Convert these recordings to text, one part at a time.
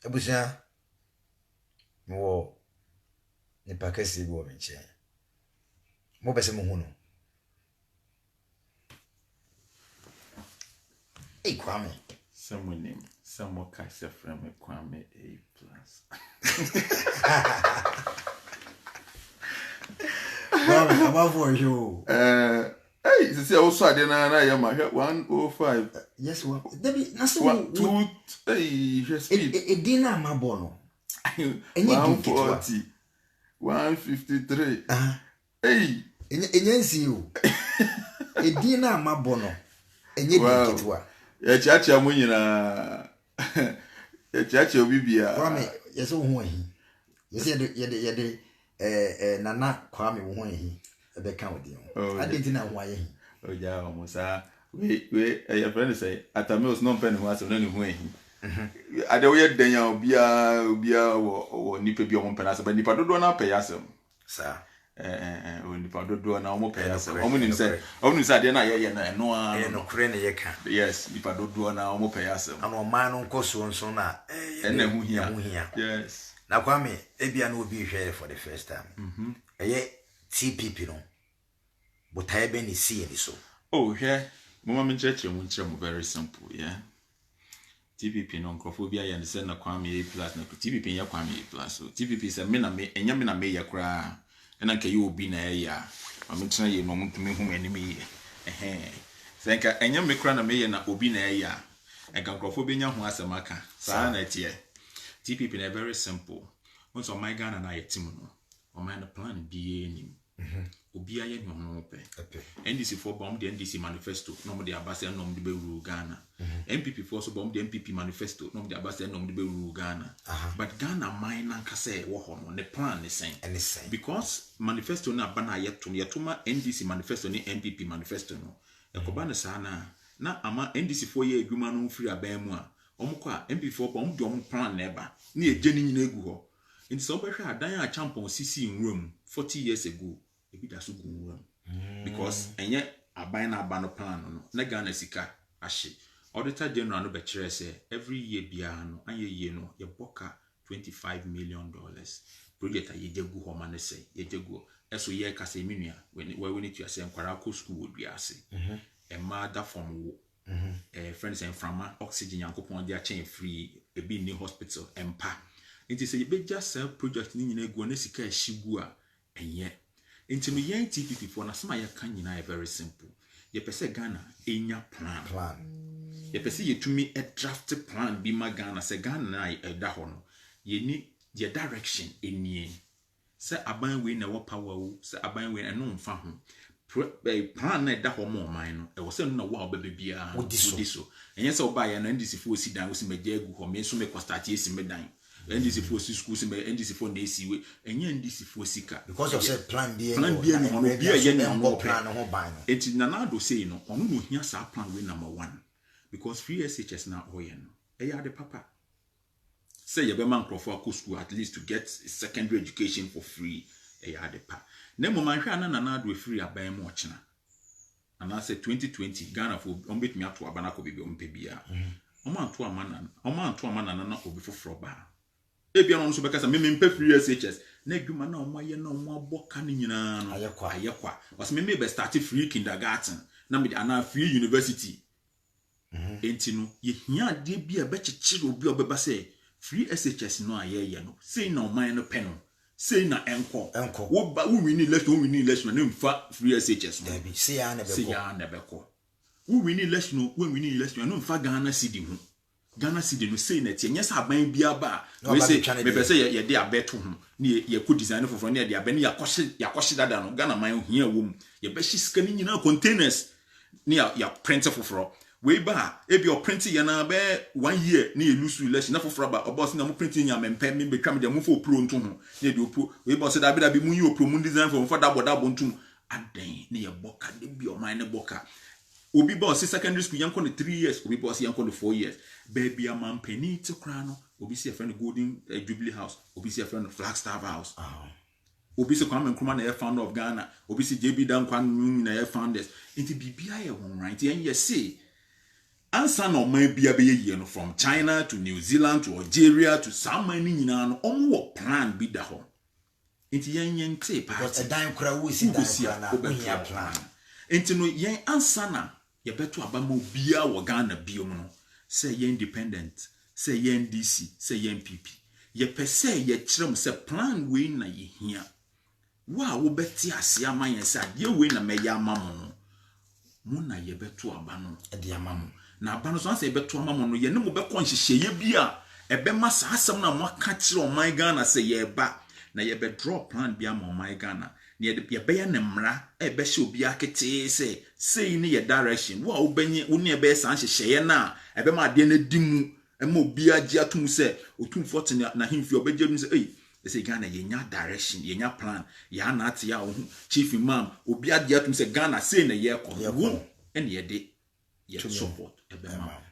Abusia mo ni pakasi go menche. Mo bese mo hunu. Hey Kwame. Someone name. Someone cast from Kwame A+. Kwame, I'm out for you. Hey, you see, also I didn't know I am 105. Yes, what? Debbie, that's what? Two. Hey, just it dinner my bono. 140. 153. Hey, see you. A dinner my bono. And you get what? Ya chacha munyi na ya chacha obibia. Kwame, yes o ho hi. Yes ye nana Kwame wo ho hi. E be kan odi ho. Adenti na ho aye hi. Oja o musa. We your friend say Atamils no pen ho aso na ne ho hi. Ade wo ye dan ya obia wo nipa bi o mo pen aso ba nipa dodo na pe yasem. Sa nipa dodo na omo pe yasem. Omo nim say ade na ye na eno a no kure ne ye kan. Yes, nipa dodo na omo pe yasem. Ano man no nkoso nso na ena hu hia. Yes. Na Kwame ebia na obi hwere for the first time. TPP no. Botaye be ni see ni so. Oh, yeah. Mama mencheche mu very simple, yeah. TPP no nkrofo bia ya nse na Kwame A+ na TPP ya Kwame A+. So TPP se me na me enya me na me ya kra. Ena nke ye obi na ya. Mama tena ye no mutumi hu anim ye. Se nka enya me kra na me ye na obi na ya. Enka nkrofo benya hu asemaka. Sa na tie. TPP na very simple. Once on my Ghana na yetim no. O my na plan bi enim. Obi aye no no pe. NDC for bomb the NDC manifesto no mo de abase no mo de be rule Ghana. MPP for so bomb the MPP manifesto no mo de abase no mo de be rule Ghana. But Ghana mine nanka say wo ho no ne plan ne sen. Because manifesto na bana yetuma NDC manifesto ni MPP manifesto no. Yakoba ne sa na ama NDC for ye adwuma no free aban mu a omko a MPP for bomb de om plan na eba na ye gye ni nyina egu ho. Nti so behwe adan a champon CC in room 40 years ago. Ebi da so gun because enye aban na aba no plan no na Ghana sika ahye auditor general no be kire say every year bia no anye ye no ye boka $25 million project a ye jegu ho ma ne say ye jegu eso ye ka say menua we need to say nkwara ko school odua ase e ma da form wo friends and frama oxygen yankopon dia chain free ebi ni hospital empa nti say ye be just sell project ni nyina egu na sika ahyigu a enye. Into me young TPP for na sama yaka nyina very simple. Ye pese Ghana enya plan. Ye pese ye tumi a draft plan bi ma Ghana se Ghana na e da ho no. Ye ni ye direction enie. Se aban we na wo power wo, se aban we na no mfa ho. Plan na e da ho mo man no. E wo se no na wo obebe bia wo di so. Enye se oba ye na ndisi fo si dan wo si meje egu ho me so me start esi me dan. NDC for school se NDC for NDC we enye NDC for sika because of say plan B no no bia ye na mo plan no ho ban no enti Nana say no ono no hia sa plan we number 1 because free SHS na oye no eya de papa say ye be man crofo akọ school at least to get secondary education for free eya de pa na mo man hwa na Nana do free aban mo ochina and I say 2020 Ghana for ombetumi ato abana ko bibi ompe bia o man to amana na obi foforo ba ebia no so bekasa me mpe free SHS na adwuma na omaye na omo aboka ni nyina no ayekwa was me be start free kindergarten na me ana free university enti no ye hia de bia be chichire obi obeba say free SHS no ayeye no say na oman no pe no say na enko wo win election na mfa free SHS no be say ya na beko wo win election no mfa Ghana cedi ho Ghana cedi no say na tie nyesa aban bia ba we say me pese ye de abeto ho na ye ko design for na ye aban yakɔhye dada no Ghana man hia wom ye be hye sika ni nyina containers na ya print for we ba e bi o print ye na be 1 year na ye lose election na for ba obos na mo print nya mempe me betwa me de mo for pro nto ho na de opro we ba say da bi mu yi opro mu design for dabo ntum adan na ye boka de bi o man ne boka obi boss secondary school yanko 3 years obi boss yanko 4 years baby a man penny to crown obi see a friend Golden Jubilee House obi see a friend Flagstaff House obi see Kwame Nkrumah na founder of Ghana obi see JB Dankwa na founders into bibia ye won right yen ye say ansa na ɔman bia bɛyɛ yie no from China to New Zealand to Algeria to saa man ni nyinaa no ɔmo wɔ plan bi da hɔ nti yɛn te because ɛdan kora wo si dan kora na wohia plan nti no yɛn ansa na yɛbɛto aba ma obia wɔ Ghana biom no sɛ yɛn independent sɛ yɛn DC sɛ yɛn PP yɛpɛ sɛ yɛkyerɛ mu sɛ plan wei na yɛhia wo a wobɛte ase ama yɛn sɛ adeɛ wei na mɛyɛ ama mo no mo na yɛbɛto aba no ɛde ama mo na aba no so ansa yɛbɛto ama mo no yɛne mo bɛkɔ nhyehyɛeɛ bi a ɛbɛma saa asɛm na mo aka kyerɛ ɔman Ghana sɛ yɛba na yɛbɛ draw plan bi ama ɔman Ghana na yɛbɛyɛ ne mmara ɛbɛhyɛ obi aketee sɛ sei ne yɛ direction wo a wobɛnye wo ne ɛbɛyɛ saa nhyehyɛeɛ na ɛbɛma adeɛ no di mu ɛma obi agye atom sɛ otumfo te na hemfi ɔbɛgye mu sɛ say Ghana yenya direction yenya plan ya na ate ya ho chief imam obi ade atum say Ghana say na ye ko and ye de ye support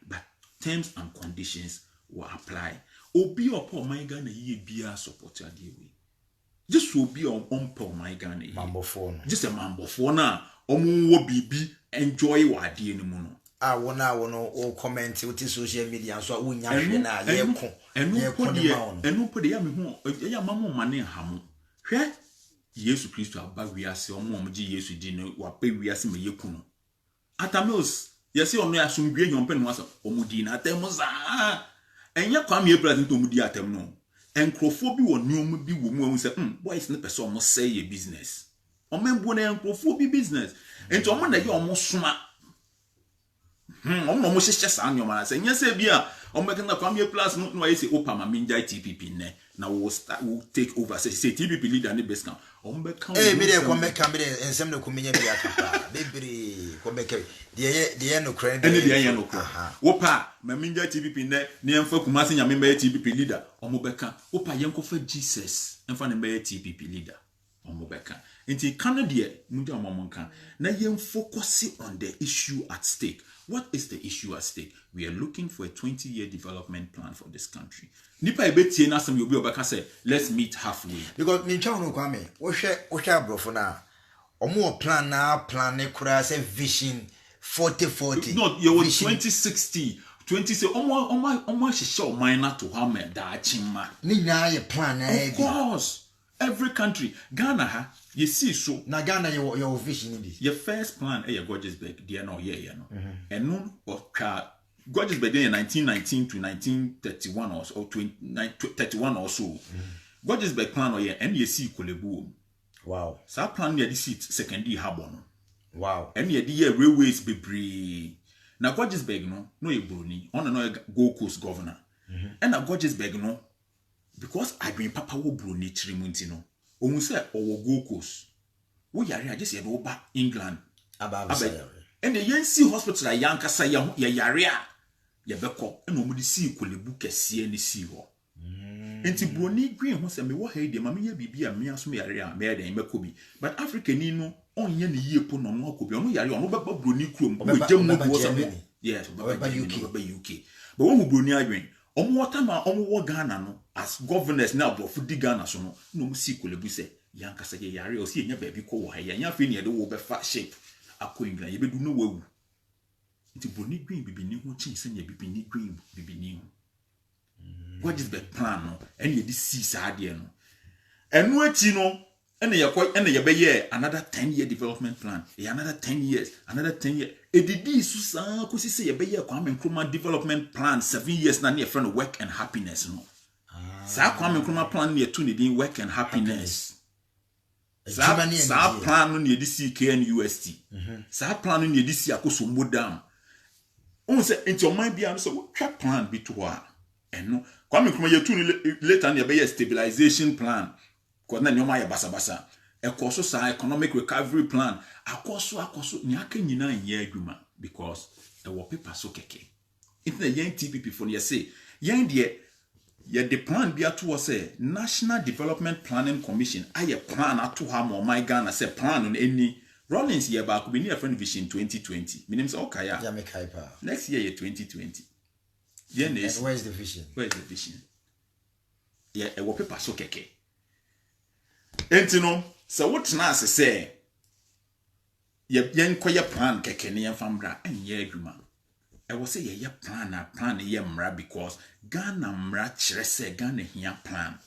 but terms and conditions will apply obi opo my Ghana ye bia support ade we just obi on my Ghana mambofo no just a mambofo na omo wo bibi enjoy wa ade ni mu no wona o comment with social media so wonya hwe na ye ko enu pode ya me hu ya mama mane hamu hwe Yesu Kristo aba wiase omomje Yesu di no wa pa wiase me yeku no atamos yesi onu ya sumdwe nyompe no asa omudi na atem za enye kwame president omudi atem no enkrofo bi wo nuom bi wo mu se boys ne pese omo say ye business omembo na enkrofo bi business enti omo na ye omo soma omo mo hyehyɛ saa nyoma sɛ nya sɛ bia omekena kwame plus no ayɛ sɛ opa ma minjai TPP ne na we take over say TPP leader ne best kan ombeka me dey ko meka me dey ensem ne ko menya bia kapa bebre ko meka de no kran ene de ye no kran opa ma minjai TPP ne emfa kumase nya me TPP leader omobeka opa yenkofa Jesus emfa ne be TPP leader omobeka nti Canada munja omomonka na yen focus on the issue at stake. What is the issue at stake? We are looking for a 20-year development plan for this country. Nipa ebetie na some obi obeka say let's meet halfway. Because me twa no kwame wo hwe abrofo na omo plan ne kura say vision 4040. No, you was 2060. 20 say omo hyehyɛ o minor to hammer da chima. Ni na ye plan na e. Of course. Every country, Ghana ha, you see so. Na Ghana your vision in this. Your first plan is Gorgeousberg, dear no, yeah, no. And no, Gorgeousberg in 1919 to 1931 or 31 or so. Gorgeousberg plan or yeah, and you see Kolebu. Wow. So plan near the seat secondary habon. Wow. And yeah, the railways be bree. Now Gorgeousberg no you Bruni, on no Gold Coast governor. And now Gorgeousberg no. Because I been papa wo bro ni chirimunti no ohun se owo Gold Coast wo yare age se do ba England aba and the yensi hospital a yankasa ya yare a ye beko na omudi si Kolebu kese ni si ho enti bro ni green ho se me wo ha de ma me ya bibia me aso me yare a me den meko bi but Africa ni no onye ne yie po no no akobi ono yare ono beba bro ni krom wo jam no bo so yes beba UK but wo bro ni adwen omo watama omo wo Ghana no as governors na abrofu di Ghana so no no si Kolebu se yankasa ye yare o si enya baabi ko wo ha ya nya fe ne de wo be fa shape akọ England ye bedu no wawu nti boni green bibini ho chin se nya bibini green bibini ho what is the plan no ene ye di si sa de no enu achi no ene ye be ye another 10-year development plan another 10 years another 10 years edidi su sa ko si se ye be ye Kwame Nkrumah development plan 7 years na ne friend work and happiness no sa Kwame Nkrumah plan ne to ne din work and happiness sa plan no ne di CKNUST sa plan no ne di si akoso modam on se enti o man bia no so twa plan bi to ho a eno Kwame Nkrumah ye to ne later ne be ye stabilization plan ko na nyoma ye basabasa ekoso sa economic recovery plan akoso ni aka nyina nya adwuma because e wo paper so keke it na yen TPP for ne say yen de ye the plan bi ato say National Development Planning Commission aye plan ato ha mo my Ghana say plan on any Rollins ye ba ko bi ni friend vision 2020 minim say okay ya me kai pa next year 2020 yen is where's the vision yeah e wo paper so keke enti no se wotena ase se yen koye plan keke ne yen famra enye adwuma I was say ye plan ye mra because Ghana mra kyerɛ sɛ Ghana hia plan.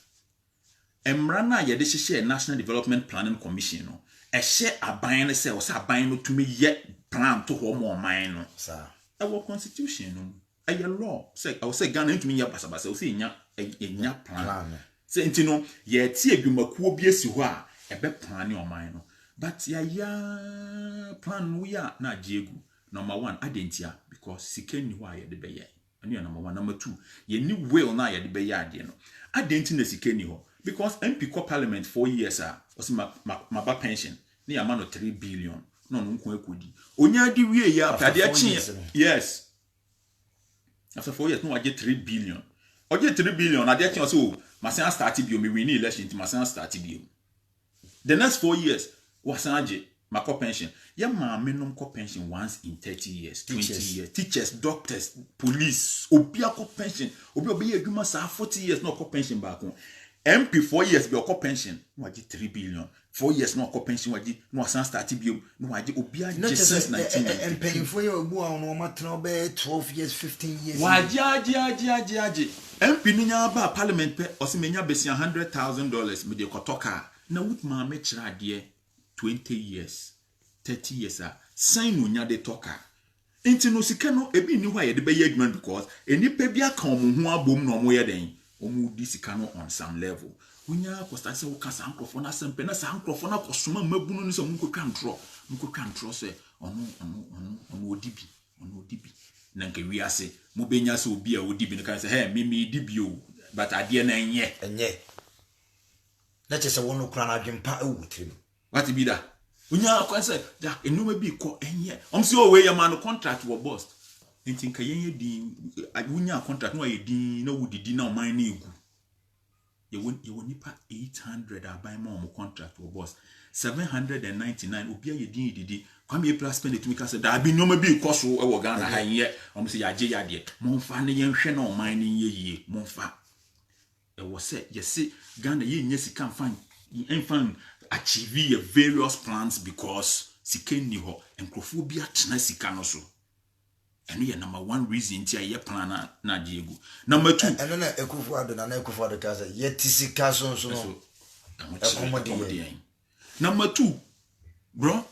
Mra na ye de hyehyɛ National Development Planning Commission no. Ɛhyɛ aban ne sɛ o sɛ aban no tumi ye plan to ho mo man no. Sir. Our constitution no. Ɛyɛ law. Say I was say Ghana ntumi ye basabasa o sɛ nya plan. Say nti no ye tie adwumakuo bi esi hɔ a ebe plan ne ɔman no. But ya plan we are na Diego. Number 1, adentia because sikeni wa ye de beye. Anu number 1, number 2, ye ni will na ye de beye ade no. Adenti na sikeni ho because MP ko parliament 4 years o si ma ba pension. Ni ama no 3 billion. No nko ekodi. Onya di wie ya after ade achi. Yes. After 4 years no wa get 3 billion. O get 3 billion ade achi o so masan start bi o me win election ti masan start bi o. The next 4 years wasan age mako pension. Ya maame nom ko pension once in 30 years, 20 years. Teachers, doctors, police, obi akọ pension. Obi obi adwuma sa 40 years no ko pension back on. MP 4 years be akọ pension, no agi 3 billion. 4 years no akọ pension wagi no asan start bi no agi obi agi since 1990. MP for you obu a no matena be 12 years, 15 years. Wagi agi. MP ni nya ba parliament pe o se menya besi $100,000 me de kotoka. Na wut maame kira ade 20 years. 30 years sign no nya de toka enti no sika no ebi ni hwa ye de be ye adwuma because enipa bi aka omo ho abom no omo ye den omo di sika no on some level wonya kosta se wo kasa ankrofo na sempe na sa ankrofo na kosoma mabunu no se mo nkotwa ntro se ono odibi na nke wi ase mo benya se obi a odibi no kan se he me dibi o but ade na enye na che se wono kra na adwempa ewutri no what be that unya kwese da enuma bi ko enye omsi o we ya man contract wo boss nti nka yenye din unya contract no ye din na wudidi na oman na egu ye wonipa 800 abai ma o contract wo boss 799 obi ye din didi kwame plus spend it mika se da bi noma bi ko so e wo Ghana ha ye omsi ya je ya de monfa ne ye hwe na oman ne ye yie monfa e wo se ye se Ghana ye nya sika mfan achieve various plans because sikeni ho enkrofo bi atena sika no so eno ye number 1 reason ti aye plan na Diego. Number 2 eno na Akufo Addo na Akufo Addo ka say ye tisika so no accommodate. Number 2 bro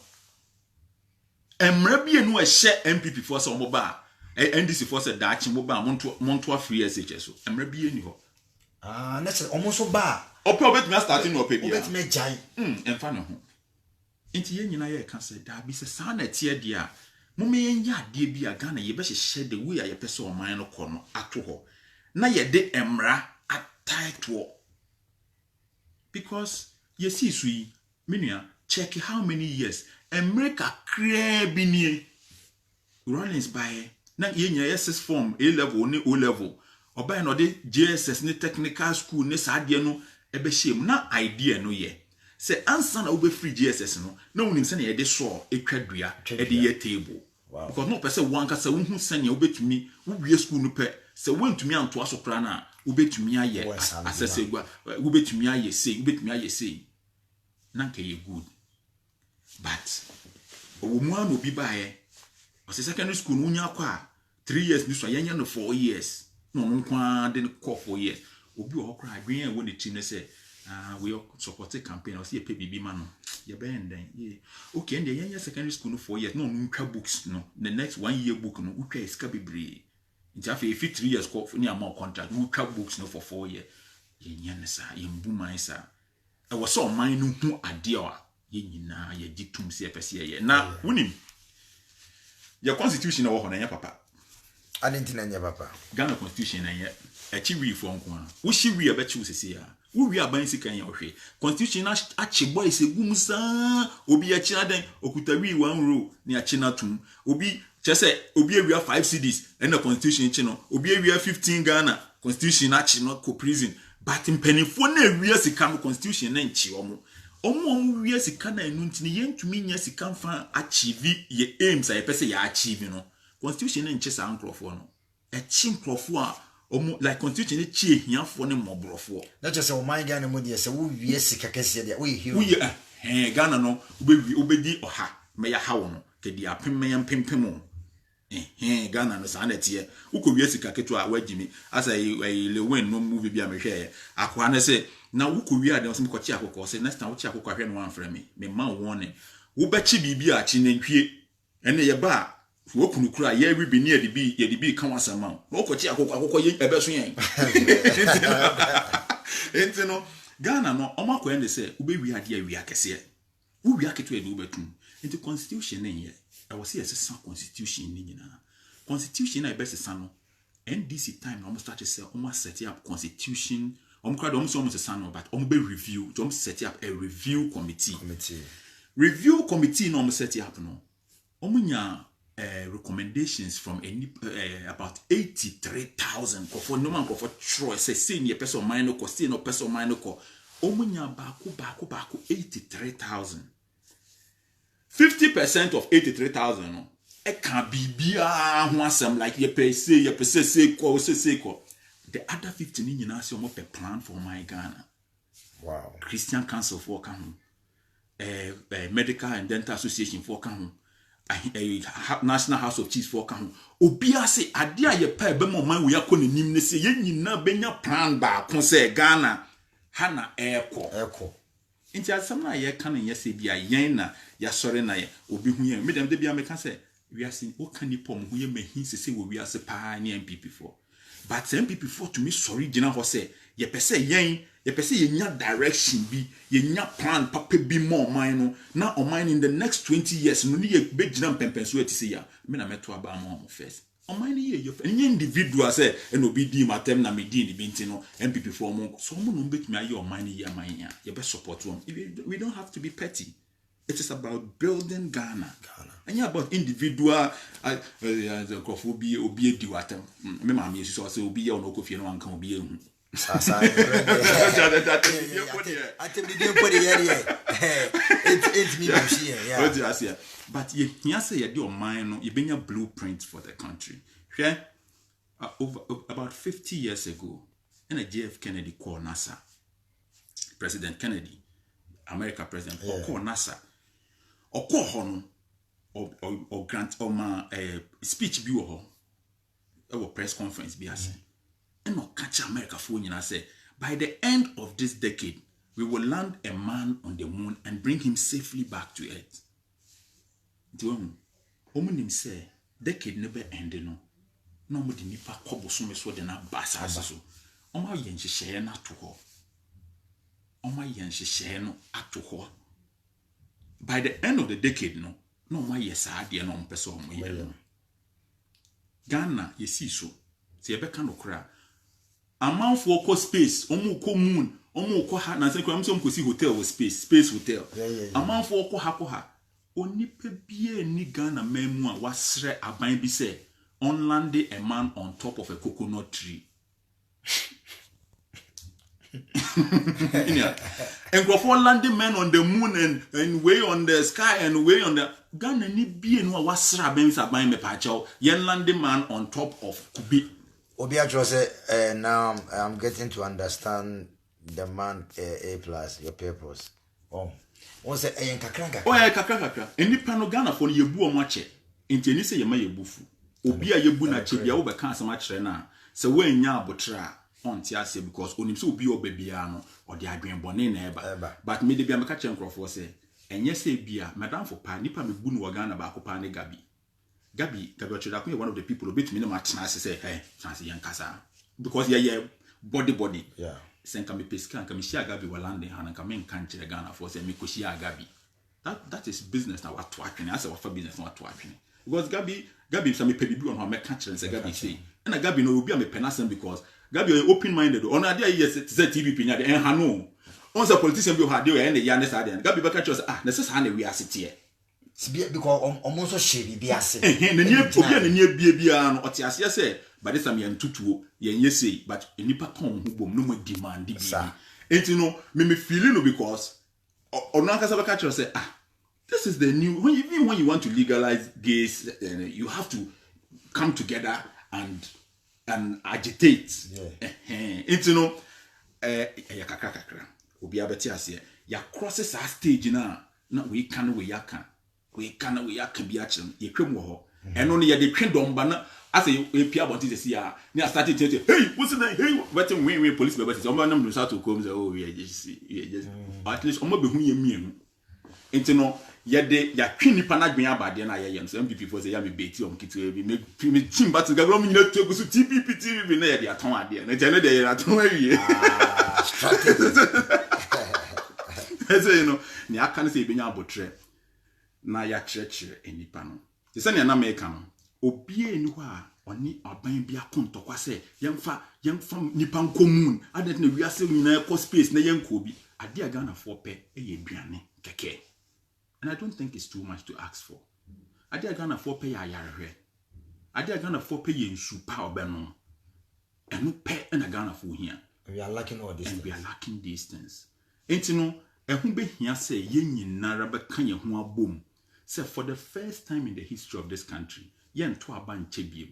emra bi enu a hye MPP for so omoba NDC for say da achi moba monto free SHS so emra bi eni ho na say omo ba ope obetumi starting no ope bia obetumi jai emfa no ho enti ye nyina ye ka say da bi se sa na tie de a mome yenya ade bi a Ghana ye be hye de we a ye pese oman no kɔ no ato ho na ye de emra ataito because ye see sui menua check how many years America bi nie Rollins by na ye nya SS form A level ni O level oba no de JSS ni technical school ni saade no ebe hiem na idea no ye se ansa na obe free JSS no na wonim se na ye de so etwadua e de ye table because no person one kasa wo hu sanya obetumi wo wie school no pe se wontumi anto aso kra na obetumi aye asesegwa obetumi aye sei na nke ye good but owo anu bi baaye o se secondary school no nya kwa 3 years ni so yenya no 4 years no nkwa de ko 4 years obi o kra adwen e wo ne team ne se we support a campaign o se ye pe bibi ma no ye be nden okay and yenya secondary school no 4 years no ntwa books no the next 1 year book no utwa iska bebre ntia fe 3 years ko ni amount contract utwa books no for 4 years yenya ne sa ye mbu man sa e wo so man no hu ade a ye nyina ye gitum se pese ye na wonim your constitution na wo ho na nya papa adentina nya papa Ghana constitution na ye achi wi fo nko a wo shi wi abachi wo sese ya wo wi aban sikan ya ohwe constitution na achi boy se gumsa obi achi adan okuta wi 1 row ni achi na tum obi chese obi awia 5 cedis na constitution chi no obi awia 15 Ghana constitution achi no ko prison but mpanifo na awia sika no constitution na nchi omo wi sika na enu ntini yentumi nya sika mfa achieve ye aims a yepese ya achieve no constitution na nchi sa ankrofo no echi nkrofo a omo like constitution ni chi ehiafo ne mobrofo na che se o man Ghana mo de se wo wie sika kese de wo hero wo ye Ghana no obedi oha me ya hawo no kedi apem me ya pempem Ghana no sa na tie ukowie sika keto a wagimi asa Lewin no movie bi a mehwe akwa na say na ukowie ade so mkochi akoko say next time wo chi akoko ahwe no amfra me ma won wo bechi bibi a chi nantwie ene ye ba wo kunu kura ye wi bi ne ye bi kan wasama wo kochi akoko ye ebe so yen entino Ghana no omakwa ende say ubewi ade awi akese wo wi aketo e do betum into constitution ne I was here as a constitution in constitution I best son NDC time almost start to say almost set up constitution almost a son but be review to set up a review committee review committee no set up no recommendations from about 83,000 for no man for choice say senior person minor ko senior person minor ko omunya baako 83,000 50% of 83,000 no e can be bia ho asem like ye pay say ko the other 50 ni nyina say omo pe plan for my Ghana. Wow. Christian Council for kan Medical and Dental Association for kan National House of Chiefs for kan obia say ade a ye pa be mo man we akọ nanim ne say ye nyina benya plan ba ko say Ghana hana eko Inti asam na ye kan ye se bia yen na ya sori na ye obi hu ye me dem de bia me kan se we asin o kan nipo mo hu ye mahin se we ase pa ni MPP4 but MPP4 to me sorry gina ho se ye pese ye nya direction bi ye nya plan papa bi more man no na o man in the next 20 years no ni ye be gina pempen so ati se ya me na meto aba mo first o man ye ye individual say en obi di matem na me di ni binti no MPP4 mo so mo no betumi aye o man ye man ya ye be support them. We don't have to be petty. It is about building Ghana. And yeah, about individual obi di watem me ma me so say obi ye on okofie no anka obi ehu Sasa it's me but ye say ye do mind no you bring a blueprint for the country. About 50 years ago in a JF Kennedy called NASA President Kennedy America president called NASA or call hon or grant or ma speech bi wo ho press conference bi ase and no catch America phone and say by the end of this decade we will land a man on the moon and bring him safely back to earth. Omunim say decade never end no mo di nipa kobo so me so de na basa so oma ye nhihye na to ho oma ye nhihye no ato ho by the end of the decade no oma ye sa de no mpese omo ye Ghana ye si so se ye beka no kra amanfo ko space omo ko moon omo ko ha na se kra mso mkosi hotel wo space hotel amanfo ko ha onipa bie ni Ghana memu a wasre aban bi se on landing a man on top of a coconut tree. And go for landing men on the moon and way on the sky and way on the Ghana ni bie no wasra aban sa aban me pa chaw yen landing man on top of kubi. Obiatro say now I'm getting to understand the man A+, your purpose. Oh. One say kakra. Oh kakra. Enipa no Ghana for yebu o mache. Enti ni say ye ma yebufu. Obi a yebu na che bia wo be kan asema kire na se wanya abotra onti ase because onim se obi obabia no o de adwen bone na eba but me de bia me ka che nkrofo se enye se bia madam for pa nipa me bu no Ghana ba ko pa ne Gabi Ochida one of the people obet me na matena ase say hey chance yan kasa because ye body yeah senka me peska nka me shia Gabi walande ha nka me nka nchire Ghana for say me ko shia Gabi that is business na what atwene ase what business na what atwene because Gabi some pe bibi on ho make catch say Gabi say na Gabi no obi a me penasem because Gabi open minded on ade yes say TVP nya de ha no on say politician bi ho ade e na ya ne sa de Gabi be catch us na se sa na we asete because almost share bi ase na nie obi na nie bia no ote ase say but this time yan tutuo yan yesi but enipa ton ho bom no mo demand bi enti no me feel no because ono akasa be catch us say this is the new when you want to legalize gays you have to come together and agitate enti no ya kakra obi abeti ase ya crosses our stage na we can we yaka bi a chem ye twem wo ho eno ne ye de twe domba na ase e pia bonti se sia ni started to hey what's the hey what we police be but omo nam no start to come say oh we just at least omo be hu ye mienu enti no ye de ya twe nipa na dwen abade na ye so MPP for say ya me beti om kitu bi me team battle gagro me nyina to so TPP na ye de aton ade na je no de ye aton awie so you know ni aka na say be nya abotre na ya chire enipa no se na me ka no obie ni ho a oni aban bia kontokwa se yemfa nipa nkomun adet na wiase nyina ko space na yenko bi ade aga na for pe eye duane keke. And I don't think it's too much to ask for. Ade aga na for pe ya yarehwe. Ade aga na for pe ye nsu pa obeno. Eno pe na aga na for hia. We are lacking all this. And we are lacking distance. Enti no ehun be hia se ye nyinara be kan ye ho abom. Say for the first time in the history of this country, yen to aba nche biem.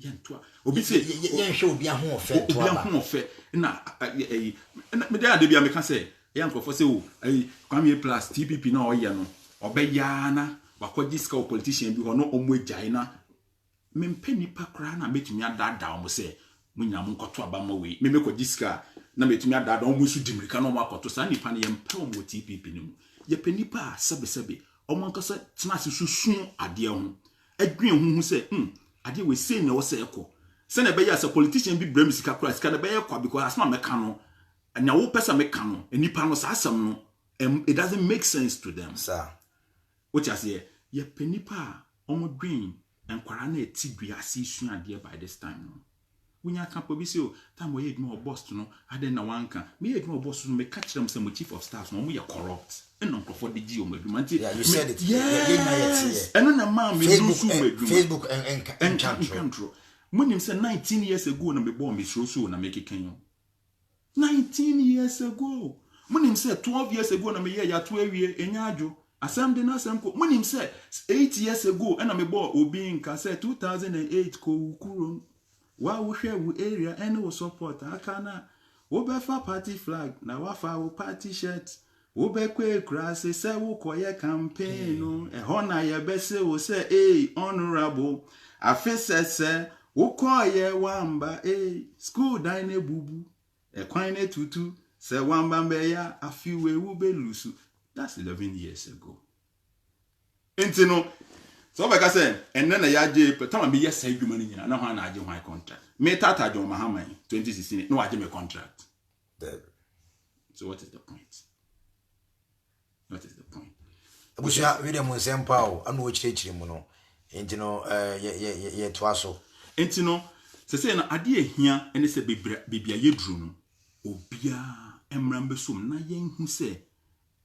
Yen to obi say yen hwe obi ahon ofe to aba. Obi ahon ofe na me dey ade bia me kan say yen kofo say o Kwame plus TPP na oye no obeya na wakogi ska politician bi ho no omo agyae na me mpani pa kra na metumi adada omo say munya mo nkoto aba ma we me mekogi ska na metumi adada omo su dimirika na omo akoto sa nipa na yempa omo TPP ni mu ye pani pa sebe omo nkasa tena se susu ade ho adwen hu se ade we say na wo se ekọ se na be ya se politician bi bram sika kra sika na be ekọ because asma meka no na wo pesa meka no nipa no sa asem no it doesn't make sense to them sir what you say ye pani pa omo dwen enkwara na etidua ase su ade by this time no wunya kampo bi se o time we edmo boss no ade na wanka me edmo boss no me ka kirem se mo chief of staff no mo ye corrupt eno nkofo de gi o maduma nti yeah you said it yes eno na ma me do su maduma Facebook and control munim se 19 years ago na me bo me so na me keken yo 19 years ago munim se 12 years ago na me ye ya to awie enyajo asem de na asem ko munim se 8 years ago na me bo obi nka se 2008 ko ukuro wa wo hwe wo area and wo support akana wo be fa party flag na wa fa wo party shirt wo be kwe krase se wo koye campaign no e ho na ye be se wo se honorable afisese wo koye wamba school dine bubu e kwan na tutu se wamba mbe ya afiwe wo be lusu. That's 11 years ago. Entino so be ka say enne na ya je petama me yes adwuma ni nyina na ho na age hwan contract me tata John Mahama 2016 no age me contract. So what is the point? What is the point? Abusia we dem nsempa o anu o chirechire mu no entino ye toaso entino se na ade ehia ene se bebia yedru no obia emrambe som na yenhu se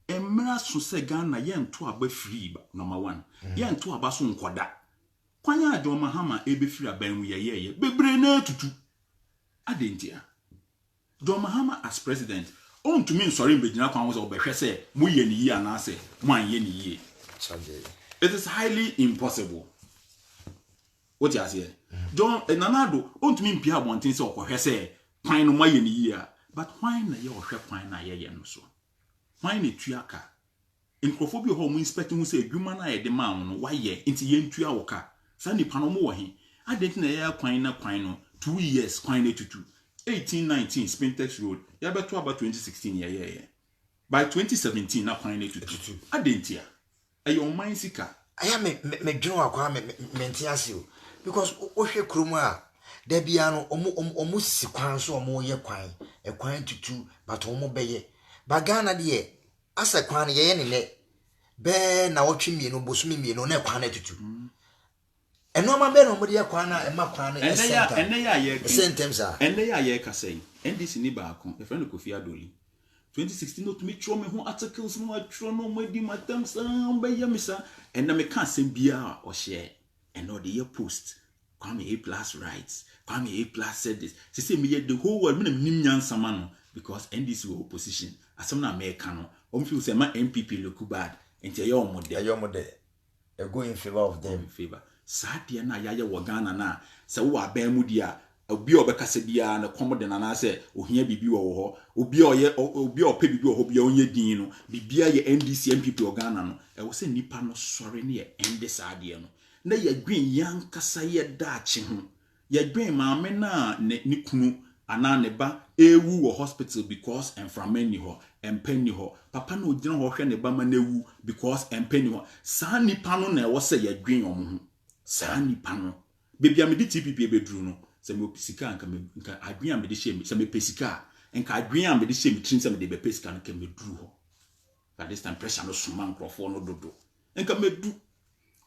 emra so se Ghana yento aba free ba number 1 yento aba so nkoda kwanya John Mahama ebe free aban ye bebre na tutu adentia John Mahama as president on to me sorry mbegina kwan wo se obehwe se mo ye ni yi anase mo anye ni yi. It is highly impossible. What you say? John Nanado on to me mpia abontin se okohwe se kwan no mo ye ni yi a but why na ye ohwe kwan na ye no so why na tuaka inkrofobia ho mo inspect hu se adwuma na ye de ma no why ye nti ye ntua woka sa nipa no mo wo he adenti na ye kwan no 2 years kwan na tutu 1819 Spintex Road ya beto about 2016 ye by 2017 na kwan na tutu adentia ayo man sika aya me dwon akwa me ntiase o because o hwe kromu a da bia no omu sikwan so omu ye kwan e kwan tutu but omu beye bagana de asa kwan ye ne ne be na wotwe mienu bosumi mienu na kwan na tutu eno ma be no mo de kwan na e ma kwan na ene ya ye sentence a ene ya ye ka say NDC ni ba akon e friend Kofi Adoli 2016 no to me tro me ho articles no atro no madi matam san be yamisa ena me ka sem bia o share eno de ye post Kwame A+ rights Kwame A+ said this say me the whole world me nim nyansama no because NDC were opposition asem na America no o feel say my MPP look bad enti ye omode e go in favor of them favor sadia na ya wo Ghana na se wo aban mu dia obi obekase bia na komode na na se ohia bibi wo ho obi ope bibi wo ho bia onye din no bibia ye NDC MPP o Ghana no e wo se nipa no sori ne ye ende sadia no na yadwen yankasa ye daache ho yadwen maame na ne kunu ana ne ba ewu wo hospital because enframani ho empani ho papa na ogina ho hwe ne ba ma na ewu because empani ho saa nipa no na ewo se yadwen omo ho saa nipa no bebia me di TPP ebeduru no se me opsika nka adwen a me di hye se me pesika nka adwen a me di hye me trin se me de be pesika nka me duru ho that this time pressure no suma nkrofo no dodo nka me du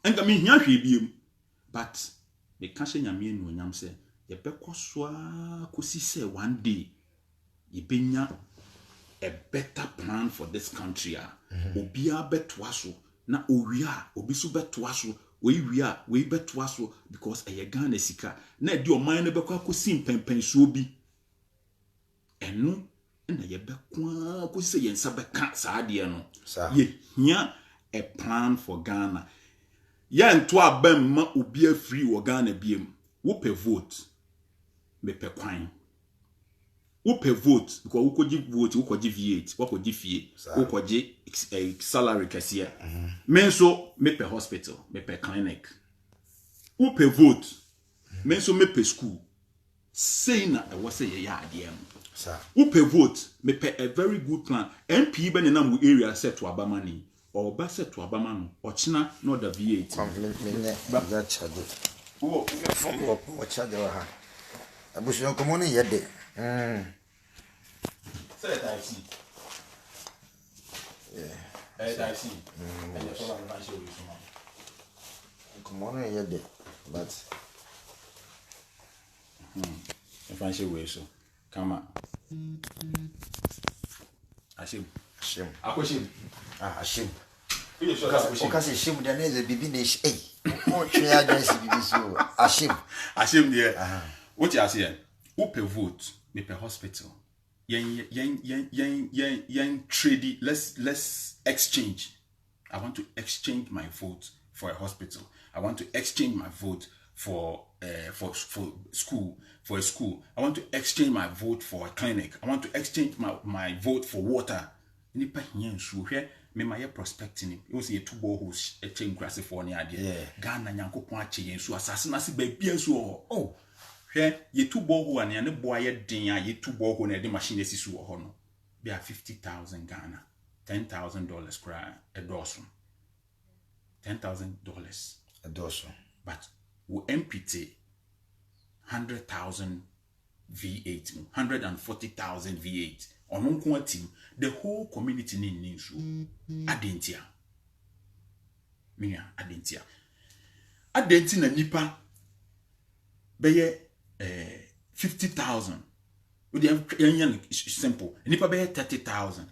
nka me hia hwe biem but me ka hye nyame enu onyam se ye bekosoa kosi se one day ye benya a better plan for this country obia betoa so na owia obi so betoa so we betoa so because e Ghana sika na di oman no bekwa kosi mpempensuo bi enu na ye bekwa kosi se yensa beka saade no ye hia a plan for Ghana ya nto abam ma obi afiri wo Ghana biem wo pe vote me pe kwan wo pe vote because wo koji vote wo koji V8 wo koji fie wo koji salary kase me so me pe hospital me pe clinic wo pe vote me so me pe school say na e wo say ye ya ade am wo pe vote me pe a very good plan MP be na mu area set to abamani or ba set to abamano o china no da V8 me that charge wo charge wa ha abusu ko mo ne yede say that I see I see and you follow the show you so come on yede but if I show you so come on ashim akoshim ashim you sure that akoshim because ashim the name bibi ne eh o twe agency bibi so ashim there what you say who pe vote me pe hospital yen trade let's exchange. I want to exchange my vote for a hospital. I want to exchange my vote for school, for a school. I want to exchange my vote for a clinic. I want to exchange my vote for water. Nipa hien so hwe me ma ye prospecting. You see two boreholes a chain grass for ni ade. Ghana nyankopon ache yen so asase na se ba bia so oh hwe ye two borehole an ye ne boa ye den a ye two borehole na de machine esisu wo ho no. Be a 50,000 Ghana. $10,000 cry a dozen. $10,000 a dozen. But we MPT 100,000 V8, 140,000 V8. On one team, the whole community needs you. Adentia. Minya adentia. Adentia nipa beye 50,000. With the simple. Nipa be 30,000.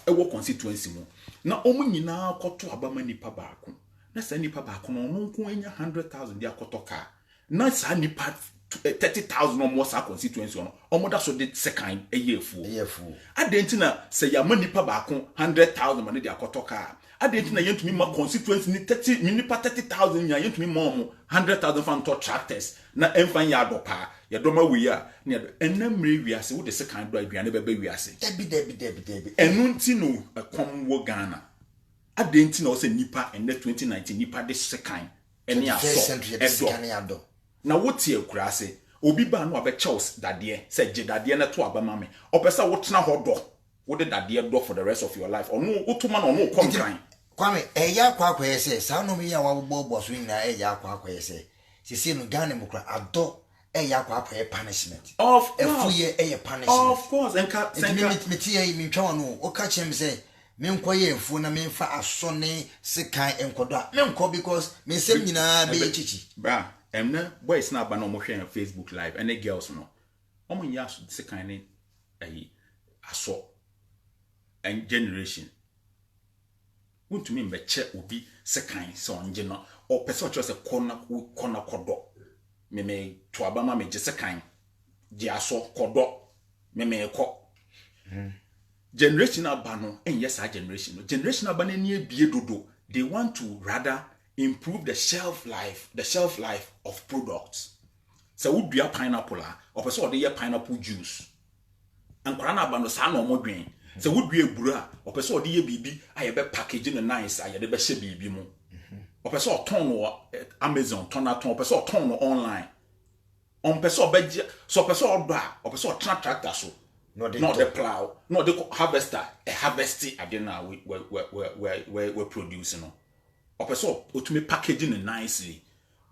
E wo constituency mo. Na omo nyina akoto abama nipa baako. Na sa nipa baako no nko enya 100,000 dia akoto ka. Na sa nipa 30,000 no mo sa constituency no. Omo da so de second eyefu. Adenti na se ya ma nipa baako 100,000 ma ne dia akoto ka. Adenti na yentumi ma constituency ni 30 nipa 30,000 nya yentumi ma omo 100,000 fan to tractors na enfan ya adopa. Ya doma we ya ne enamre wiase wo de second do aduane bebe wiase debi enunti no kom wo Ghana adenti na wo se nipa ene 2019 nipa de second ene aso na wo tie akura se obi ba no abechews dade se je dade na to abama me opesa wo tena ho do wo de dade do for the rest of your life onu utuma na onu kom kan kwame eya akwa yese sa no me ya wa bo so nyina eya akwa yese sisi no Ghana mu kura ado eya kwa punishment of efuye eya punishment of course enka metie mi twa no o ka chem say me nkoye efu na me mfa asone sekan enkodo me nko because me sem nyina be chichi bra emna boys na ba no mo hwe Facebook live and girls no omo nya so sekan ne aso and generation want to me be che obi sekan so onje no o person cho se kona kodo me to abama me jese kan je aso kodo me ko generation abano yes our generation abano ni ebie dodo they want to rather improve the shelf life of products so would be a pineapple or person dey pineapple juice and kwara na abano sa na omodwen so would be a bura or person dey bibi aye be packaging nice aye dey be she bibi mu Opeso oton no Amazon, ton aton, opeso oton no online. On peso beje, so peso odo a, opeso tractor so. Not the plow, not the harvester, a harvesting adena we're producing. Opeso utumi packaging nicely.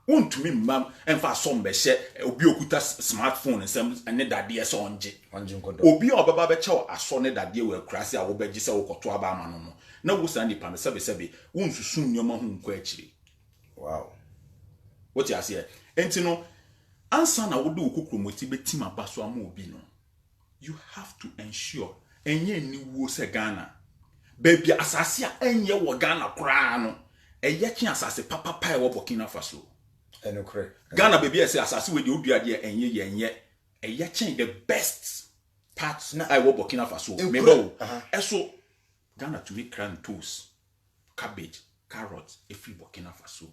Untumi mam emfa some be she obi okuta smartphone and dadie so onje obi obaba be che aso ne dadie we krase a wo beji se wo koto aba ama no na wo san nipa me sebe unsusu nyoma hu nko akiri. Wow, what you say enti no ansa na wo de okukromoti betim aba so ama obi no, you have to ensure enye ni wo se Ghana baby asase a enye wo Ghana kra no eye chi asase papa pa e wo Burkina Faso. Ghana baby say asase we dey odua de enye eye chen the best parts na I wo Burkina Faso mebo eso Ghana to make cran toast, cabbage, carrots free Burkina Faso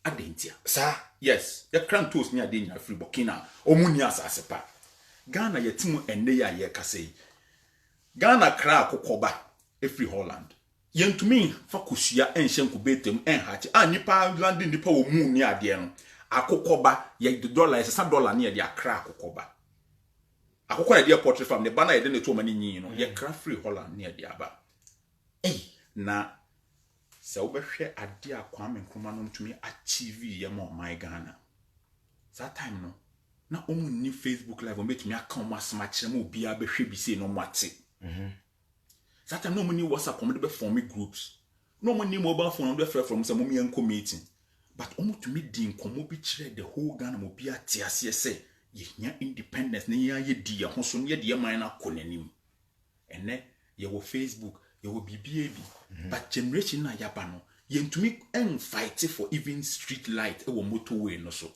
adentia sir. Yes, the cran toast ni adenya free Burkina omuni asase pa. Ghana yetimu enne ya ye kase Ghana kra kokoba free Holland yentumi fa kosua enhye nkubetem enhache nipa landing nipa wo mu ni ade no akokoba ye dollar $6 na ye de akra akokoba akokoba ye portrait farm ne bana ye de ne to mani nyin no ye kra free Holland na ye de aba na se wo behwe ade Kwame Nkrumah no ntumi achieve ye mo my Ghana that time no na omu ni Facebook live o metumi aka o masema kire mo obi a behwe bi se no mwate that time no money WhatsApp come dey form groups. No money mobile phone dey from some mommy enko meeting. But omo to me di nkomo bi kire the whole Ghana mo bi ate ase say ye nya independence na ye di ye ho so ye de man na konanim. Ene ye wo Facebook, ye wo BBA bi. But generation na yaba no, ye ntumi en fight for even street light e wo motorway no so.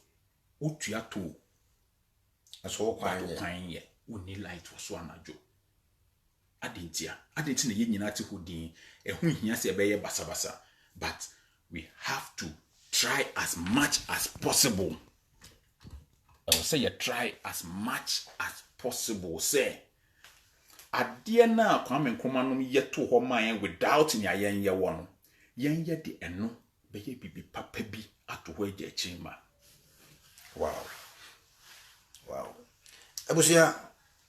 Otua to. Aso kwan ye. We need light for so anajo. Adenti na ye nyina te hodin ehu hia se be ye basabasa, but we have to try as much as possible. I will say you try as much as possible. Say ade na Kwame Nkrumah no ye to ho man without nya yen ye wo no yen ye de eno be ye bibi papa bi ato ho eje chima. Wow abusia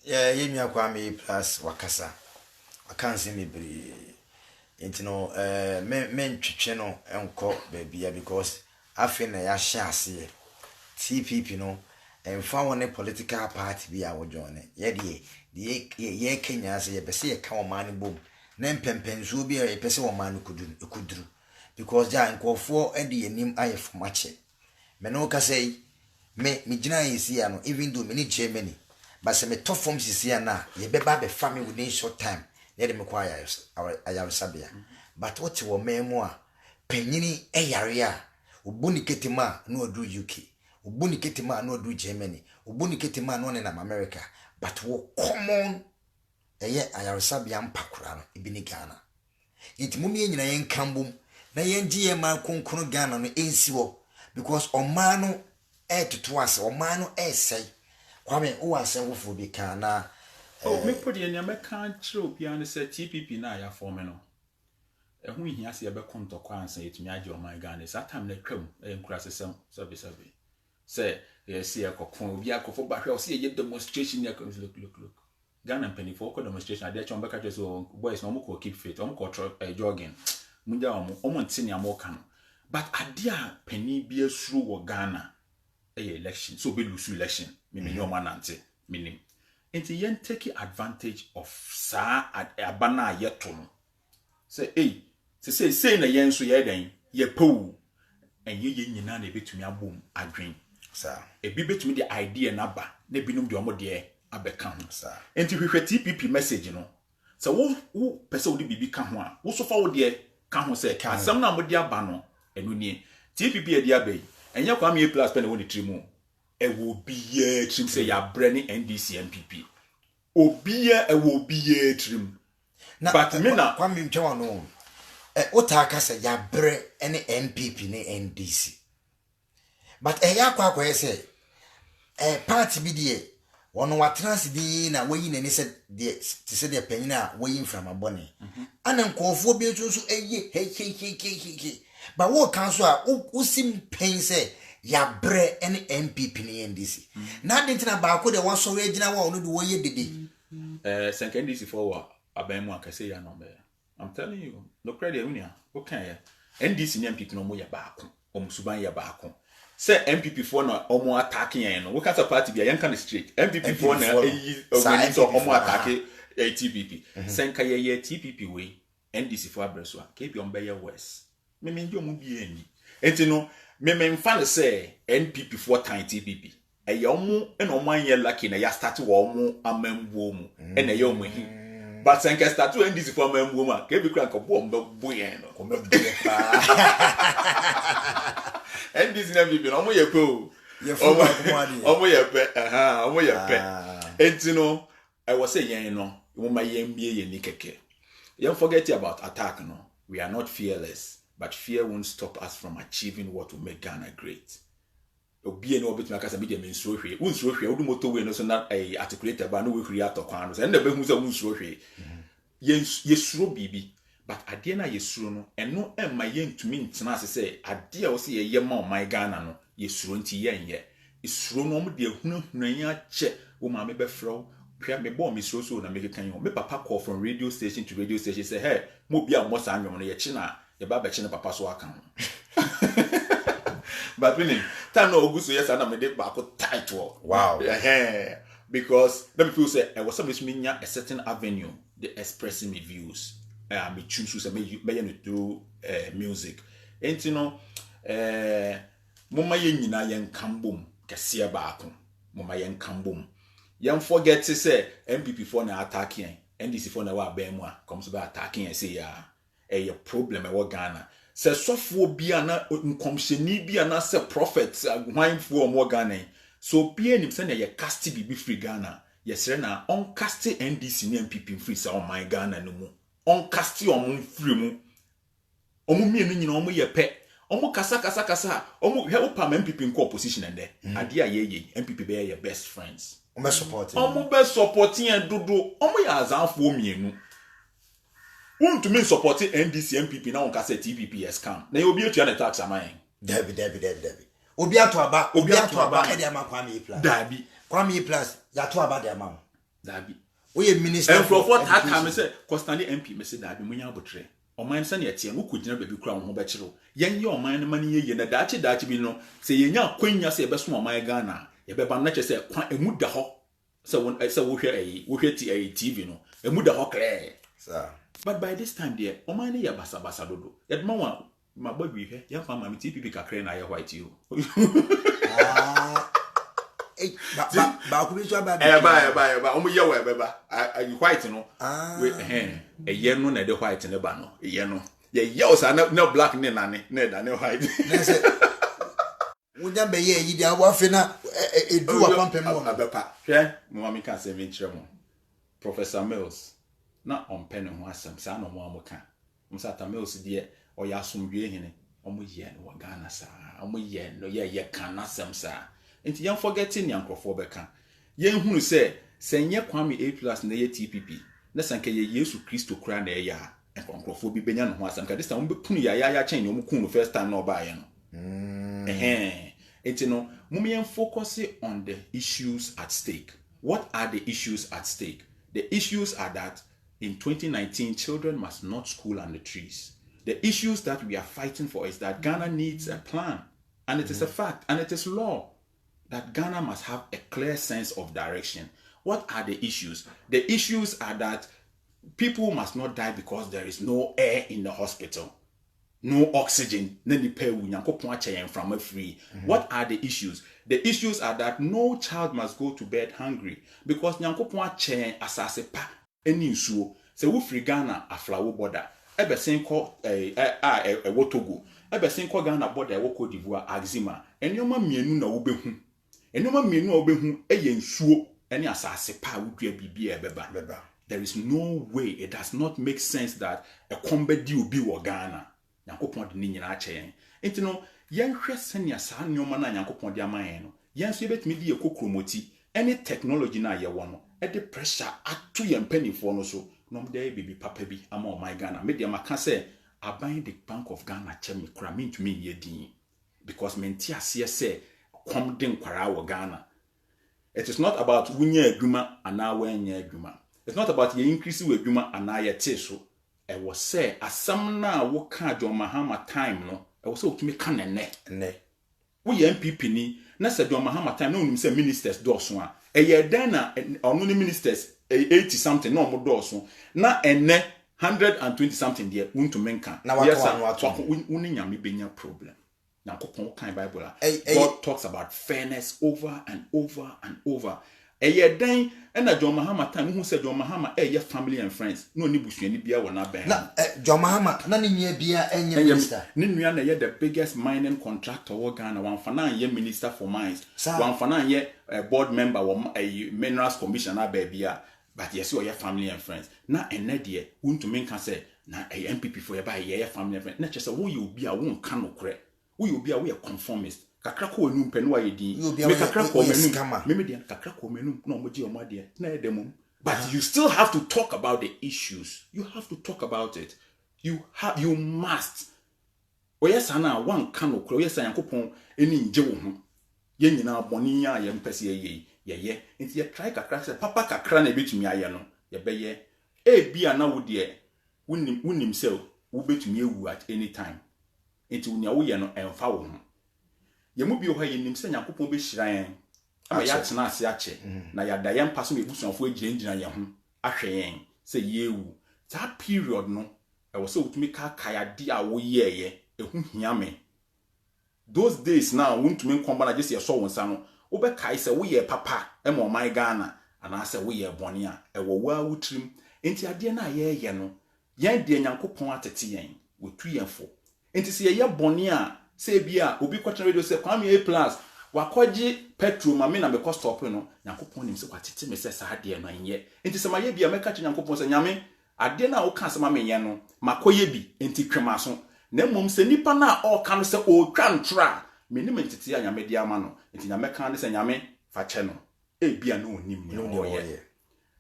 ye nwa Kwame plus wakasa wakanse mebri enti no men twetwe no enko baabia because afi na ya hye ase TPP no emfa wone political party bi a wo join ye Kenya se ye bese ye ka wo man bom na mpempenzo bi ye pese wo man kuduru because ja nkofo ede yanim ayefomache me no ka say me gina yesi ya no even though me ni Germany but se me to form sisi na ye beba be family within short time ye de me kwa ya sabia but what wo memu a panyini eyare a obuni ketima na odu UK obuni ketima na odu Germany obuni ketima na ne na America but wo common eye ayare sabia mpakura no ebi ni Ghana yitmumi nyina yen kambum na yen giye ma konkono Ghana no ensi wo because omano to us omano say Kwame o ase wo fo bi kan na me podi enya me kan kire obi an say TPP na ya form no ehu hia se ye be kontokwa ansa yetumi age o my Ghana that time na twam enkura sesem sabi say ye see akokon obi akofo ba hwe o say ye demonstration ya look Ghana penifo ko demonstration ade chon be ka so boys no mo ko keep fit o mo ko jogging munja o mo ntini amoka no but ade a pani bi asuru wo Ghana election so be lose election me no man ante minim enti yen take advantage of sa abana yeto no say say na yen so ye den ye po enye ye nyina na betumi abom adwen sa ebi betumi the idea na ba na binum de omo de abeka ho sa enti hwehwe TPP message no so wo pese wo de bibi ka ho a wo so fa wo de ka ho say asam na mo de aba no enu nie TPP e de abai enye Kwame plus pen woni trimu e wo biye trim say ya brani NDC MPP obiye e wo biye trim na but me na Kwame ntwa no otaka say ya bre ene MPP ne NDC but ya kwakwa say party bi de wono watrans di na wayi nani say de ti say de panyina wayi mframa bone ana nkofo bi nso eye he But what council who seem pain say ya bre any MPP ni NDC. Na de ntina ba ko de one so regional one no do wo ye dede. Senka NDC for abemu akase ya no be. I'm telling you, no credit unia. Okay. NDC ni MPP no mo ya baako. Omusuban ya baako. Say MPP for no omo attacking yen no. We can party bia yen kan straight. MPP for na omo attacking TPP. Senka ye TPP we NDC for abreso. KP on be West. Me ndi omo bi ani. Enti no me mfa say NPP for time TPP. Eye omo na omo anye lucky na ya start wo omo amambuo mu. Na ye omo hi. But Senka start to NDC for amambuo mu. KP kran ko bo mbo yen no. Ko mbo pa. NDC na MPP no omo ye ko. Ye fu akomani. Omo ye pe. Omo ye pe. Enti no I was say yen no. Mo ma yen bie ye ni keke. Don't forget about attack, no. We are not fearless, but fear won't stop us from achieving what will make Ghana great. Obi no bit makasa be the menstro hwe. Unsro hwe, odu moto we no so na articulator ba no we creator kwan no. And the be hu say unsro hwe. Yesuro bibi, but ade na yesuro no, eno emma yentumi ntena ase say ade a wo se ye ma o my Ghana no, yesuro nti yenye. Isuro no mo de hunahuna ya che wo ma me be frɔ me born me so na make kan you me papa call from radio station to radio station say hey mo bia mo sa anwom no ye chi na ye ba be chi na papa so aka ho. But meaning time no oguso yes na me de back title. Wow. Because let me feel say I was some me a certain avenue the expressing my views. Me choose say me no through music. Enti no mo ma ye nyina ye nkambom kese baako. Mo ma ye nkambom. Yam forget to say MPP for na attacking NDC for na wa bemu a comes to attacking and say ya a problem e wo Ghana say sofo bia na nkomhyeni bia na say prophets wine for mo Ghana so bia nim say na ye cast bi free Ghana yesre na on cast NDC na MPP free say on my Ghana no mu on cast on free mu omu mienu nyina omu ye pe omu kasa omu he opam MPP in opposition and there ade a ye MPP be your best friends. Omo be supporting and dodo. Omo ya azanfo mienu. To me supporting NDC MPP na onka say TPP scam. Na obi etua na tax amayen. Debi. Obi ato aba e dey am Kwame Plus. Dabi. Kwame Plus ya to aba dey am. Dabi. We minister. And for that time me say constantly MP me say dabi munya abotre. Oman say na etie wo kugina baby kura wo ho be kire. Yen ye oman no mani ye na dachi bi no say yenya kwanya say beso oman Ghana. Ye be ban na che say kwan emu da ho. So when wo hwe TV no emu da ho clear. Sir. But by this time there, oman ne ya basa dodo. Yet ma wa ma bagwi hwe, ya fa ma TPP kakre na ye white you. Ba ku bi so ba. Ba omo ye we beba. White no. We ye no na de white ne ba no. Ye no. Ye o sa na black ne na da white. Wonya be ye yi dia wa fe na edu wa pampem wo abepa hwe mo ma me ka se venture mo Professor Mills na on pen ho asem sa na mo amoka Msata Mills de o ya asomdwe hene omo ye no Ghana sa omo ye no ye kan asem sa enti yan forgetting yankofo beka yen hunu se senye Kwame A+ na ye TPP na sanka ye Yesu Kristo kura na ye ya yankofo bi benya no ho asem ka this time mo be kunu ya chen no mo kunu first time na oba ye no It's we focus on the issues at stake. What are the issues at stake? The issues are that in 2019, children must not school under trees. The issues that we are fighting for is that Ghana needs a plan. And it is a fact, and it is law, that Ghana must have a clear sense of direction. What are the issues? The issues are that people must not die because there is no air in the hospital. No oxygen, from a free. What are the issues? The issues are that no child must go to bed hungry because nyankopon chain asase pa eni nsuo. Se wo free Ghana aflawo border. Ebe sen ko Togo. Ebe sen ko Ghana border e wo Cote d'Ivoire Axima. Enioma mienu na wo behu. Enioma mienu a wo behu eye nsuo eni asase pa wo dua bibia ebeba. There is no way, it does not make sense that a combedi will be wo Ghana. Yankopon de nyina ache enti no yenhwe senia saa nyoma na Yankopon de amaye no yenso yebetimi de ekokromoti any technology na ye wo no e de pressure ato ye mpanifo no so no de bibi papa bi ama o my Ghana me de maka say aban the Bank of Ghana chemi kura me to me ye din because menti ase say kom den kwara wo Ghana. It is not about wunya adwuma ana wanya adwuma. It's not about ye increase we adwuma ana ye te so. E wo say asam na wo ka John Mahama time no e wo say otumi ka ne wo ye MPP ni na say John Mahama time no nim say ministers do so a e ye dan na ono ni ministers 80 something no mo do so na ene 120 something there won't to menka na wako woni nyame benya problem. Nankopon kan Bible God talks about fairness over and over and over. Den na John Mahama time who said John Mahama your family and friends no ni busuani bia wona ben na John Mahama na ni nua bia enye minister ni nua na the biggest mining contractor wo Ghana wan fa na ye minister for mines wan fa na ye board member wo minerals commission na ba bia but yes your family and friends na enede won't to menka say na MPP for your family and friends na chese wo ye obi a won ka no kore we obi a we conformist kakra ko enum pe no aye din me kakra ko menum me dia kakra ko menum na omoji omade na edemum but you still have to talk about the issues. You have to talk about it. You must oyesa na wan ka no kro oyesa Yankopon eni nje wo ho ye nyina boni a ye mpese ye enti ye try kakra say papa kakra na betumi aye no ye beye e bia na wo de wunim sel wo betumi ewu at any time. Enti unya wo ye no emfa wo ho ye mu bi ho ye nim se Nyankopon be hyiran ama ya tena ase ache na ya da ye mpaso me busuafo agirangina ye ho ahwe yen se yewu that period no e wo se utumi ka kaya di a wo ye ehu hia me those days now wuntumi nkomba na just ye so wonsa no wo be kai se wo ye papa e mo man Ghana ana se wo ye bone a e wo wa wutrim enti ade na ye no yen de Nyankopon atete yen wo tu yen fo enti se ye bone a se bia obi kwatena radio se Kwame A+ wakoji petrol ma me na me ko stop no Nyankopon nim se kwatete me se sa de no nye enti se ma ye bia me ka che Nyankopon se nyame ade na wo ka se ma me ye no makoye bi enti twemaso na mom se nipa na o ka no se o twa ntra me ni mentete ya nyame dia ma no enti nyame ka ne se nyame fa che no e bia no onim ne o ye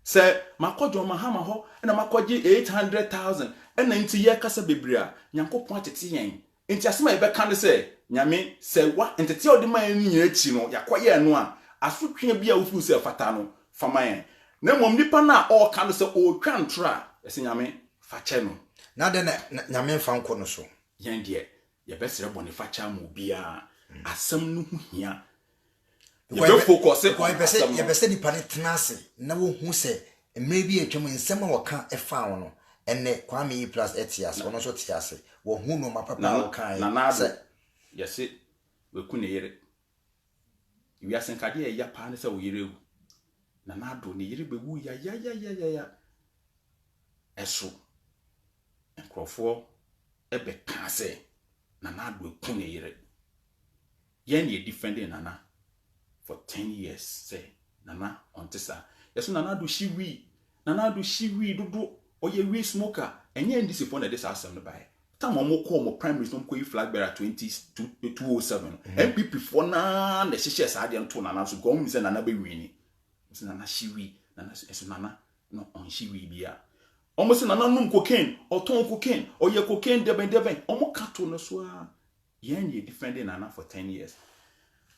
se makojo Mahama ho na makoji 800,000 ena enti ye kasa bebria Nyankopon atete yen enti asema ye be ka ne se nyame se wa entete odi man ni achi no yakoye no a asotwe bia ofu se fata no fama yen na mom nipa na o ka no se o twa ntra ese nyame fa che no na de na nyame fa nko no so yen de ye be sere boni fa cha mo bia asem no hu hia ye be focus ko ye be se di pane tenase na wo hu se maybe atwam nsem a wo ka e fa no enne Kwame A+ etias ono so tiase wo hu no mapapa wo kan na se yesi we ku ne yere wi asenkade ya pa ne se wo yere wu na do ne yere be wu ya eso enkrofo ebe ka se na do ku ne yere yen ye defending nana for 10 years say nana ontisa yeso nana do shiwi dodo oye wi smoker enye ndisi for na this asem no bae tam omo ko omo prime minister ko flag bearer 2007 MPP for na hyehyɛ saa de nto nana so go mu se nana be wini se nana shiwi nana eso nana no on shiwi bia omo se nana num cocaine oton cocaine oye cocaine deben omo kato no so a yen ye defending nana for 10 years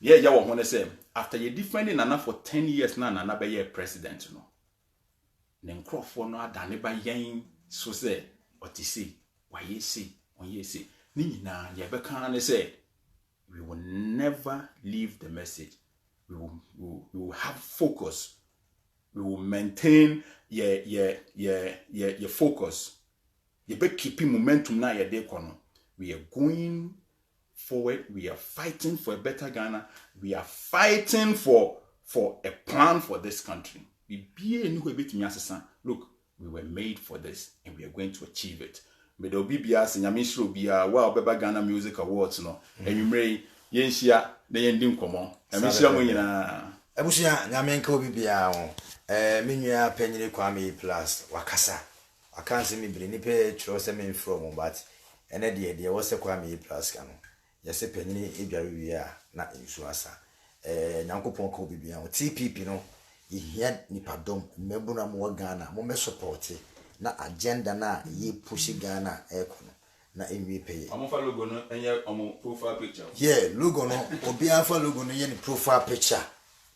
ya wo ho ne say after you defending nana for 10 years na nana be ye president no ne nkrofo no adane ba yen so say otisi waye say onye say ni nyina ye be kan ne say we will never leave the message. We will have focus. We will maintain your focus. You be keeping momentum na your day kono. We are going forward. We are fighting for a better Ghana. We are fighting for a plan for this country. We be anywhere between us. Look, we were made for this and we are going to achieve it. But obi bia se nyame hiro bia wa obeba Ghana Music Awards no enwumre yenhia na yendi nkomo amehira mo nyina abusia nyame nka obi bia ho menua panyire Kwame A+ wakasa wakanse mi bire ni pe chiro se me from but ene de wo se Kwame A+ ka no yese panyire ebiare wi a na ensu asa nyankopon ka obi bia ho TPP no ihia nipadom mebuna mo Ghana mo me support na agenda na ye push Ghana ekono na enwie pay. I'm for logo no and profile picture. Yeah, logo no obi afa logo no ye ni profile picture.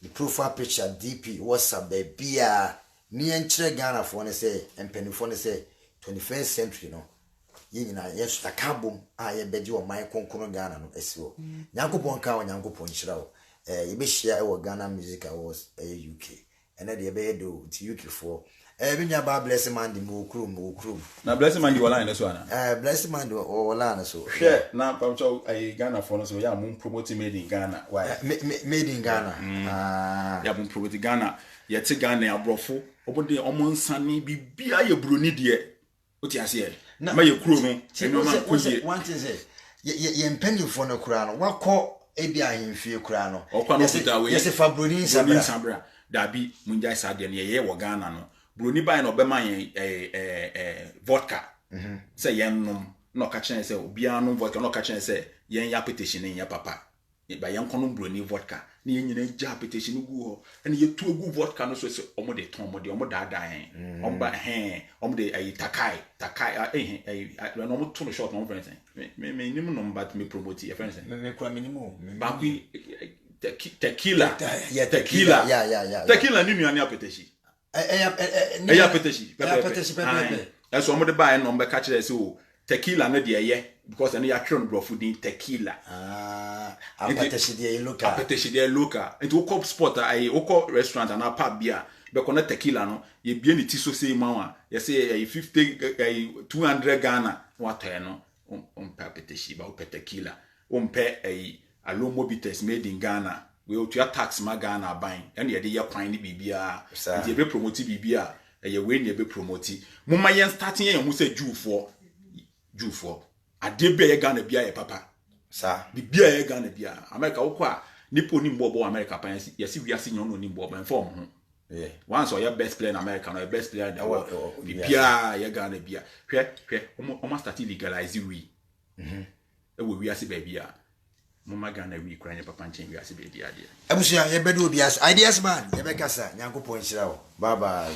The profile picture DP WhatsApp there bia ni enkyere Ghana for ne say empenifo ne say 21st century no. Ye nyina yesu takabom a ye bedi o man konkono Ghana no asiwo. Nyankopon ka o Nyankopon kyerɛ o. Ye be share e Ghana Music Awards UK. And then be do to UK for binya ba blessing man di mo krum. Na blessing man di wala na so ana. Blessing man di wala na so. Hwe na pamcho Ghana for no so ya mum promote made in Ghana. Why? Made in Ghana. Ya mum promote Ghana. Ye te Ghana abrofo. Obode omo bibia ye broni de. Oti ase e. Ma ye kuro no. One thing say ye mpenny for no kura no. Wakọ ebi ahemfie kura no. Yes fa broni sabra. Dabi munjai sade ne ye wo Ghana no. Broni ba na obema vodka. Say yen nom no ka chen say obi anu vodka no ka chen say yen ya petition yen ya papa. Ba yen kono broni vodka. Ne yen nyina ja petition gu ho. Ene ye tu gu vodka no so say omo de ton omo da hen. Omo ba omo de takai no omo to no short no friends. Me nim no but me promote your friends. Me kwa minimum. Ba tequila. Yeah, tequila. Yeah. Tequila ni nuane apetition. Apetition. Eso omo de buy no be ka kire say o tequila no de ye because eno ya tron brofo din tequila. Apetition de local. Apetition de local. Into co sport oko restaurant and pub beer be kono tequila no ye bie ni ti so say ma ye say 50 200 Ghana what no apetition ba tequila pe alomo bitters made in Ghana. We ought to tax ma Ghana buying and ye de kwan ni bibia ye be promote bibia ye we ni be promote mumma yen starting ye mu say Jufo ade be ye Ghana bia ye papa sa bibia ye Ghana bia America wo kwa nipo ni mbobo America pan ye si wiase nyon no ni mbobo inform ho yeah once or your best player in America no your best player in the world bibia ye Ghana bia hwe o start legalize we e we wiase ba bia Mama Ghana we kura papa nchen wi ase be dia dia. Abusia ye bedu obias ideas man ye be kasa Nyankopon hyira wo. Bye bye.